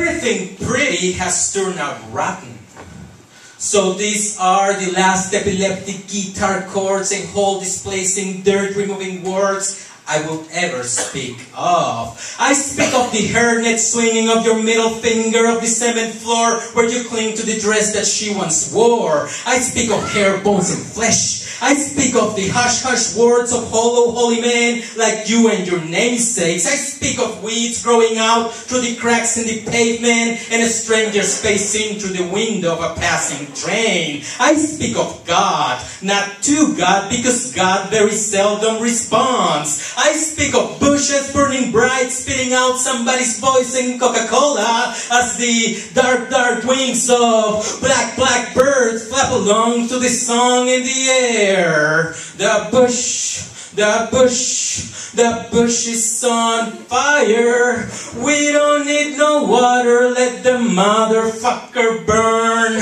Everything pretty has turned out rotten. So these are the last epileptic guitar chords and hole displacing, dirt removing words I will ever speak of. I speak of the hairnet swinging of your middle finger of the 7th floor where you cling to the dress that she once wore. I speak of hair, bones, and flesh. I speak of the hush-hush words of hollow holy men like you and your namesakes. I speak of weeds growing out through the cracks in the pavement and a stranger's face seen through the window of a passing train. I speak of God, not to God, because God very seldom responds. I speak of bushes burning bright, spitting out somebody's voice in Coca-Cola as the dark, dark wings of black, black birds flap along to the song in the air. The bush is on fire. We don't need no water, let the motherfucker burn.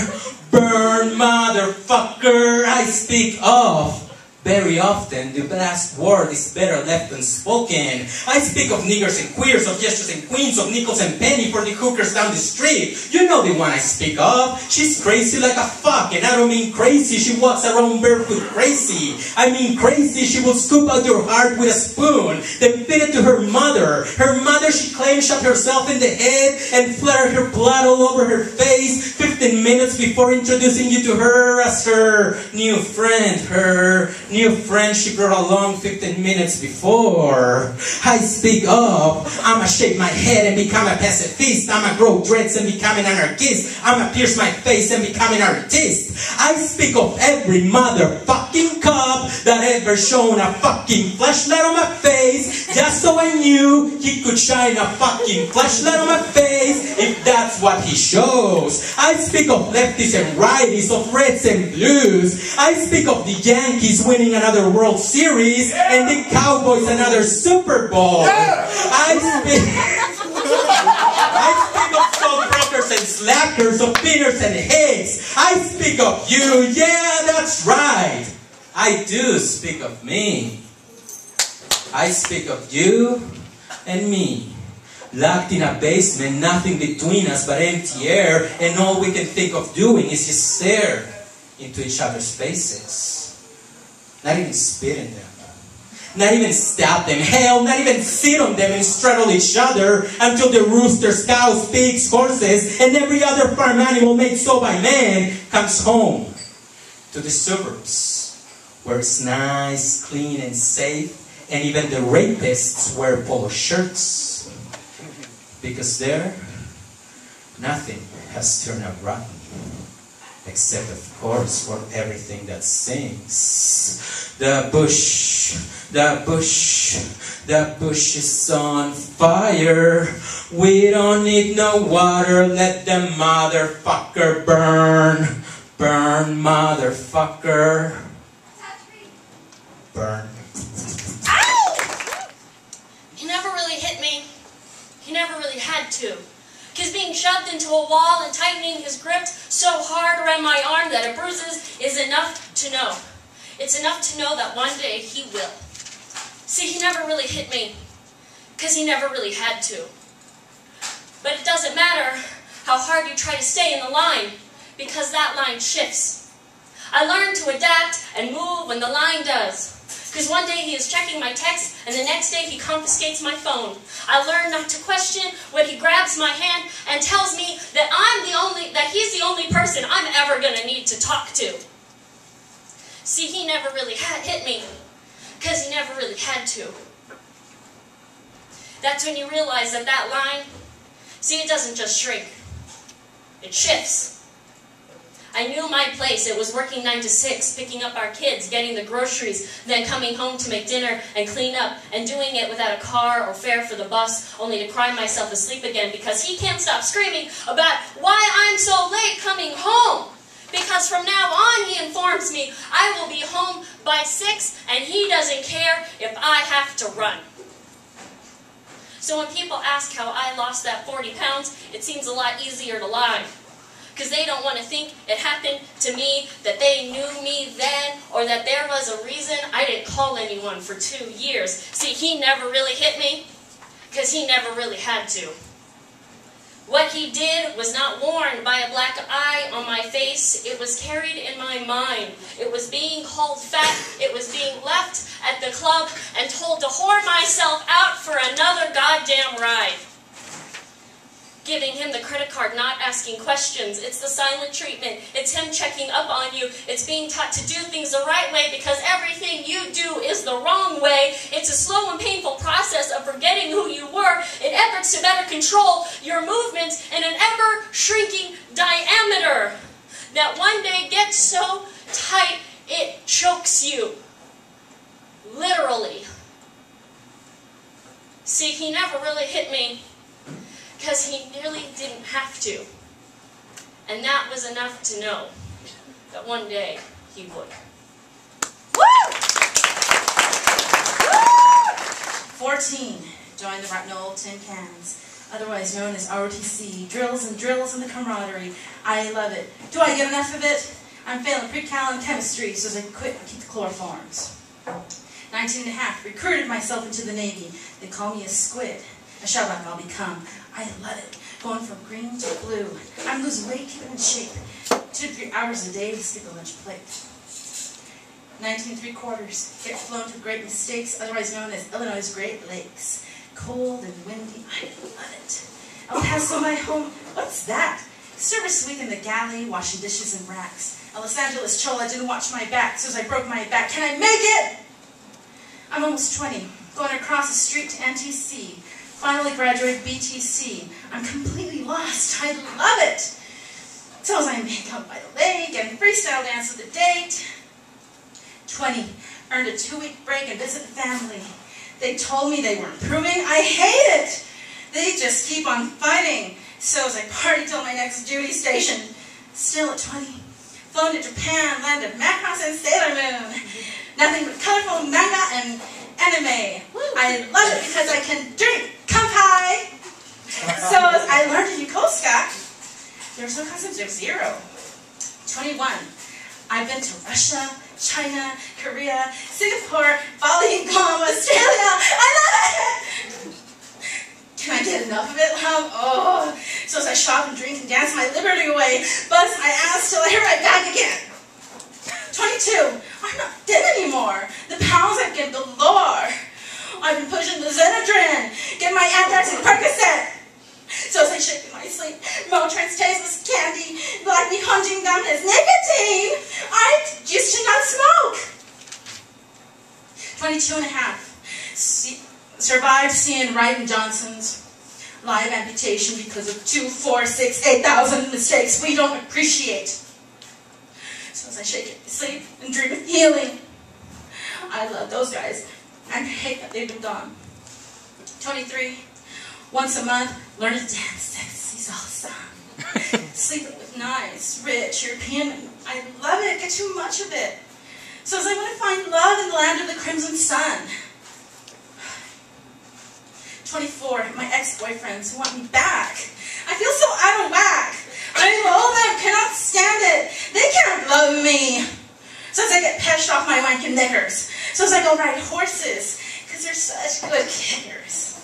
Burn, motherfucker. I speak of very often, the last word is better left unspoken. I speak of niggers and queers, of jesters and queens, of nickels and penny for the hookers down the street. You know the one I speak of. She's crazy like a fuck, and I don't mean crazy. She walks around barefoot crazy. I mean crazy. She will scoop out your heart with a spoon, then feed it to her mother. Her mother, she claims, shot herself in the head and flared her blood all over her face 15 minutes before introducing you to her as her new friend. Her new friend she brought along 15 minutes before. I speak of, I'ma shave my head and become a pacifist. I'ma grow dreads and become an anarchist. I'ma pierce my face and become an artist. I speak of every motherfucking cop that ever shown a fucking flashlight on my face, just so I knew he could shine a fucking flashlight on my face if that's what he shows. I speak of lefties and righties, of reds and blues. I speak of the Yankees winning another World Series and the Cowboys another Super Bowl. I speak of stockbrokers and slackers, of bidders and hates. I speak of you. Yeah, that's right. I do speak of me. I speak of you and me. Locked in a basement, nothing between us but empty air, and all we can think of doing is just stare into each other's faces. Not even spit in them. Not even stab them. Hell, not even sit on them and straddle each other until the roosters, cows, pigs, horses, and every other farm animal made so by man comes home to the suburbs where it's nice, clean, and safe, and even the rapists wear polo shirts. Because there, nothing has turned out rotten. Except, of course, for everything that sings. The bush is on fire. We don't need no water, let the motherfucker burn. Burn, motherfucker. Burn. Ow! He never really hit me. He never really had to. Because being shoved into a wall and tightening his grip so hard around my arm that it bruises is enough to know. It's enough to know that one day he will. See, he never really hit me, because he never really had to. But it doesn't matter how hard you try to stay in the line, because that line shifts. I learned to adapt and move when the line does. Because one day he is checking my text, and the next day he confiscates my phone. I learned not to question when he grabs my hand and tells me that he's the only person I'm ever going to need to talk to. See, he never really hit me, because he never really had to. That's when you realize that that line, see, it doesn't just shrink. It shifts. I knew my place. It was working 9 to 6, picking up our kids, getting the groceries, then coming home to make dinner and clean up, and doing it without a car or fare for the bus, only to cry myself asleep again because he can't stop screaming about why I'm so late coming home. Because from now on, he informs me, I will be home by 6, and he doesn't care if I have to run. So when people ask how I lost that 40 pounds, it seems a lot easier to lie. Because they don't want to think it happened to me, that they knew me then, or that there was a reason I didn't call anyone for 2 years. See, he never really hit me, because he never really had to. What he did was not worn by a black eye on my face. It was carried in my mind. It was being called fat. It was being left at the club and told to whore myself out for another goddamn ride. Giving him the credit card, not asking questions. It's the silent treatment. It's him checking up on you. It's being taught to do things the right way because everything you do is the wrong way. It's a slow and painful process of forgetting who you were in efforts to better control your movements in an ever-shrinking diameter that one day gets so tight it chokes you. Literally. See, he never really hit me because he nearly didn't have to. And that was enough to know that one day he would. Woo! Woo! 14. Join the Rotten Old Tin Cans, otherwise known as ROTC. Drills and drills in the camaraderie. I love it. Do I get enough of it? I'm failing pre-cal and chemistry, so I quit and keep the chloroforms. 19 and a half. Recruited myself into the Navy. They call me a squid. A shellback I'll become. I love it. Going from green to blue. I'm losing weight, keeping in shape. 2 to 3 hours a day to skip a lunch plate. 19 3/4. Get flown to Great Mistakes, otherwise known as Illinois' Great Lakes. Cold and windy. I love it. El Paso, my home. What's that? Service week in the galley, washing dishes and racks. A Los Angeles Chola didn't watch my back, so as I broke my back. Can I make it? I'm almost 20. Going across the street to NTC. Finally graduated BTC. I'm completely lost. I love it. So as I make out by the lake and freestyle dance with a date. 20. Earned a 2-week break and visit family. They told me they were improving. I hate it. They just keep on fighting. So as I party till my next duty station. Still at 20. Flown to Japan, land of Macross and Sailor Moon. Nothing but colorful manga and anime. I love it because I can drink kanpai. So as I learned in Yokosuka, there's no concept of zero. 21. I've been to Russia, China, Korea, Singapore, Bali, Guam, Australia. I love it! Can I get enough of it, love? Oh. So as I shop and drink and dance my liberty away, buzz my ass till I hit right back again. 22. I'm not dead anymore. The pounds I've gained galore. I've been pushing the Xenadrin, getting my anthrax and Percolator. So as I shake in my sleep, Motrin's tasteless candy, like me hunting gum has nicotine. I used to not smoke. 22 and a half. Survived seeing Wright and Johnson's live amputation because of 2, 4, 6, 8,000 mistakes we don't appreciate. So as I shake it, sleep, and dream of healing. I love those guys. I hate that they've been gone. 23. Once a month, learn to dance sexy salsa. Sleeping with nice, rich European men. I love it. Get too much of it. So as I want to find love in the land of the crimson sun. 24. My ex-boyfriends who want me back. I feel so out of whack. I loathe them, cannot stand it. They can't love me. So as I get peshed off my wanking knickers. So as I go ride horses, because they're such good kickers.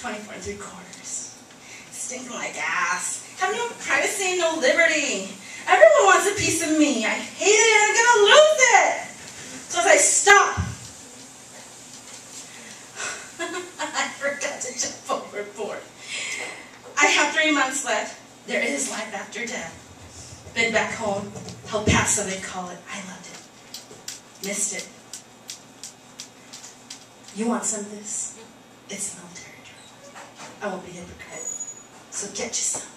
24 3/4. Stinking like ass. Have no privacy, no liberty. Everyone wants a piece of me. I hate it and I'm gonna lose it. So as I stop. I forgot to jump overboard. I have 3 months left. There is life after death. Been back home. El Paso, they call it. I loved it. Missed it. You want some of this? It's military drug. I won't be a hypocrite. So get you some.